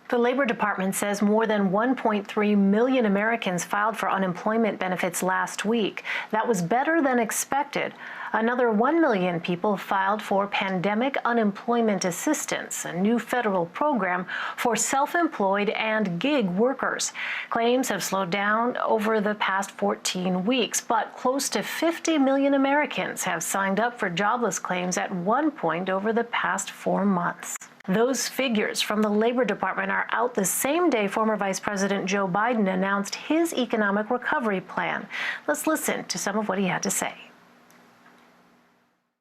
The Labor Department says more than 1.3 million Americans filed for unemployment benefits last week. That was better than expected. Another 1 million people filed for pandemic unemployment assistance, a new federal program for self-employed and gig workers. Claims have slowed down over the past 14 weeks, but close to 50 million Americans have signed up for jobless claims at one point over the past 4 months. Those figures from the Labor Department are out the same day former Vice President Joe Biden announced his economic recovery plan. Let's listen to some of what he had to say.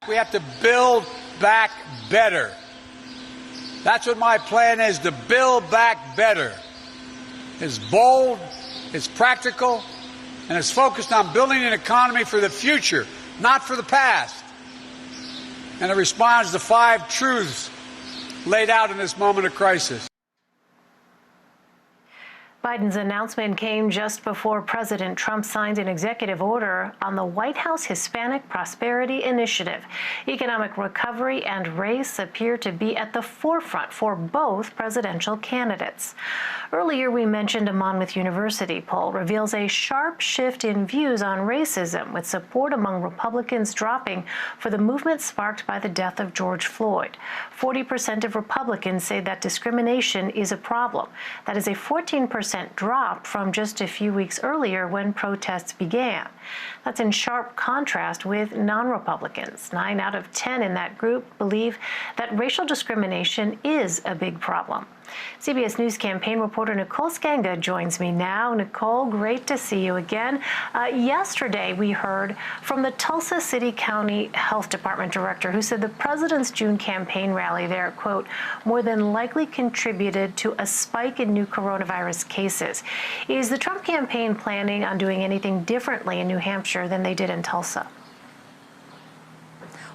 We have to build back better. That's what my plan is, to build back better. It's bold, it's practical, and it's focused on building an economy for the future, not for the past. And it responds to 5 truths laid out in this moment of crisis. Biden's announcement came just before President Trump signed an executive order on the White House Hispanic Prosperity Initiative. Economic recovery and race appear to be at the forefront for both presidential candidates. Earlier, we mentioned a Monmouth University poll reveals a sharp shift in views on racism, with support among Republicans dropping for the movement sparked by the death of George Floyd. 40% of Republicans say that discrimination is a problem. That is a 14% drop from just a few weeks earlier when protests began. That's in sharp contrast with non-Republicans. 9 out of 10 in that group believe that racial discrimination is a big problem. CBS News campaign reporter Nicole Sganga joins me now. Nicole, great to see you again. Yesterday, we heard from the Tulsa City County Health Department director who said the president's June campaign rally there, quote, more than likely contributed to a spike in new coronavirus cases. Is the Trump campaign planning on doing anything differently in New Hampshire than they did in Tulsa?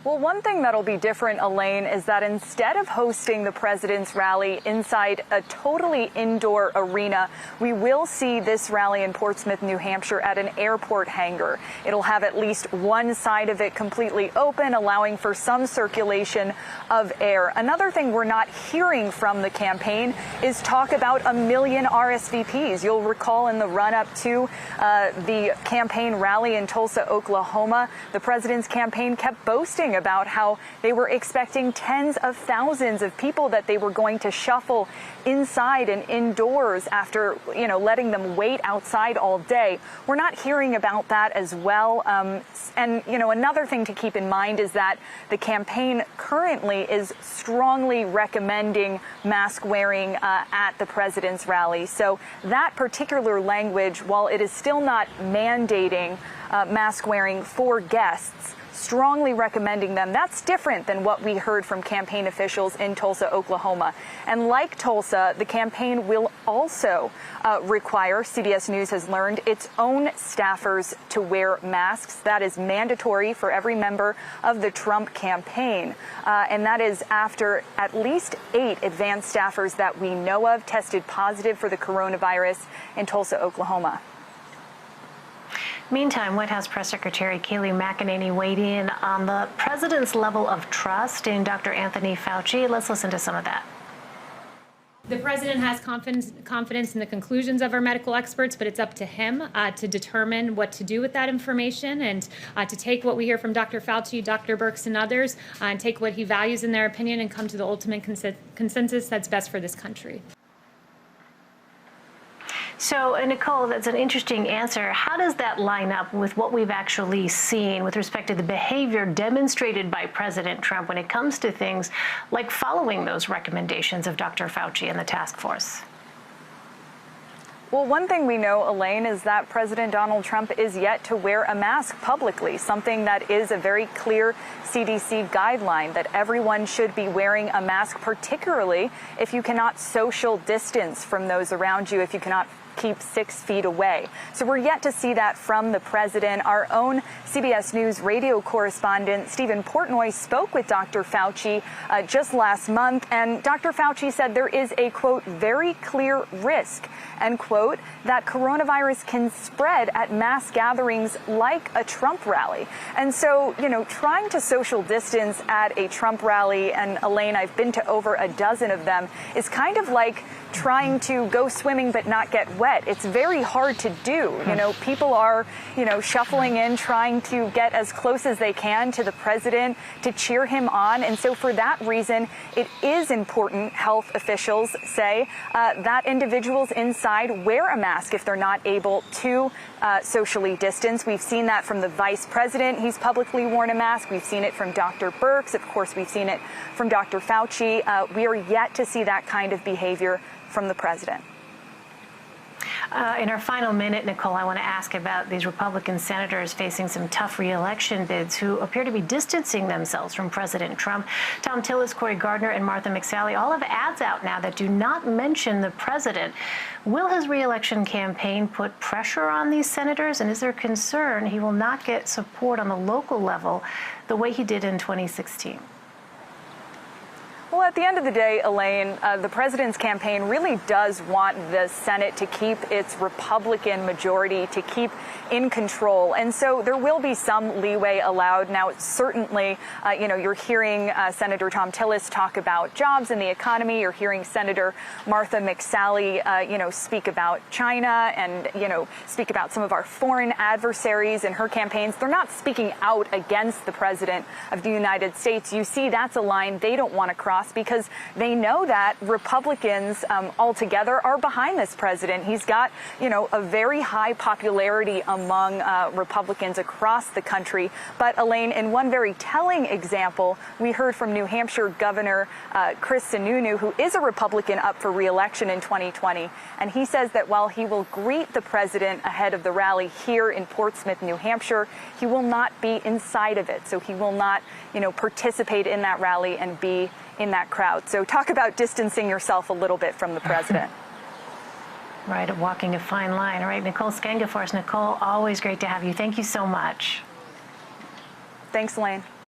Well, one thing that'll be different, Elaine, is that instead of hosting the president's rally inside a totally indoor arena, we will see this rally in Portsmouth, New Hampshire at an airport hangar. It'll have at least one side of it completely open, allowing for some circulation of air. Another thing we're not hearing from the campaign is talk about 1 million RSVPs. You'll recall in the run-up to the campaign rally in Tulsa, Oklahoma, the president's campaign kept boasting about how they were expecting tens of thousands of people that they were going to shuffle inside and indoors after, letting them wait outside all day. We're not hearing about that as well. And another thing to keep in mind is that the campaign currently is strongly recommending mask wearing at the president's rally. So that particular language, while it is still not mandating mask wearing for guests, strongly recommending them. That's different than what we heard from campaign officials in Tulsa, Oklahoma. And like Tulsa, the campaign will also require, CBS News has learned, its own staffers to wear masks. That is mandatory for every member of the Trump campaign. And that is after at least 8 advanced staffers that we know of tested positive for the coronavirus in Tulsa, Oklahoma. Meantime, White House Press Secretary Kayleigh McEnany weighed in on the president's level of trust in Dr. Anthony Fauci. Let's listen to some of that. The president has confidence in the conclusions of our medical experts, but it's up to him to determine what to do with that information and to take what we hear from Dr. Fauci, Dr. Birx, and others, and take what he values in their opinion and come to the ultimate consensus that's best for this country. So, Nicole, that's an interesting answer. How does that line up with what we've actually seen with respect to the behavior demonstrated by President Trump when it comes to things like following those recommendations of Dr. Fauci and the task force? Well, one thing we know, Elaine, is that President Donald Trump is yet to wear a mask publicly, something that is a very clear CDC guideline that everyone should be wearing a mask, particularly if you cannot social distance from those around you, if you cannot keep 6 feet away. So we're yet to see that from the president. Our own CBS News radio correspondent Stephen Portnoy spoke with Dr. Fauci just last month, and Dr. Fauci said there is a, quote, very clear risk, end quote, that coronavirus can spread at mass gatherings like a Trump rally. And so, trying to social distance at a Trump rally, and Elaine, I've been to over a dozen of them, is kind of like trying to go swimming but not get wet. It's very hard to do. People are, shuffling in, trying to get as close as they can to the president to cheer him on. And so for that reason, it is important, health officials say, that individuals inside wear a mask if they're not able to socially distance. We've seen that from the vice president. He's publicly worn a mask. We've seen it from Dr. Birx. Of course, we've seen it from Dr. Fauci. We are yet to see that kind of behavior from the president. In our final minute, Nicole, I want to ask about these Republican senators facing some tough re-election bids who appear to be distancing themselves from President Trump. Tom Tillis, Cory Gardner, and Martha McSally all have ads out now that do not mention the president. Will his re-election campaign put pressure on these senators? And is there concern he will not get support on the local level the way he did in 2016? Well, at the end of the day, Elaine, the president's campaign really does want the Senate to keep its Republican majority, to keep in control. And so there will be some leeway allowed. Now, certainly, you're hearing Senator Tom Tillis talk about jobs and the economy. You're hearing Senator Martha McSally, speak about China and, speak about some of our foreign adversaries in her campaigns. They're not speaking out against the president of the United States. You see, that's a line they don't want to cross, because they know that Republicans altogether are behind this president. He's got, a very high popularity among Republicans across the country. But Elaine, in one very telling example, we heard from New Hampshire Governor Chris Sununu, who is a Republican up for re-election in 2020. And he says that while he will greet the president ahead of the rally here in Portsmouth, New Hampshire, he will not be inside of it. So he will not, participate in that rally and be in that crowd. So talk about distancing yourself a little bit from the president. Right, walking a fine line. All right, Nicole Sganga for us. Nicole, always great to have you. Thank you so much. Thanks, Elaine.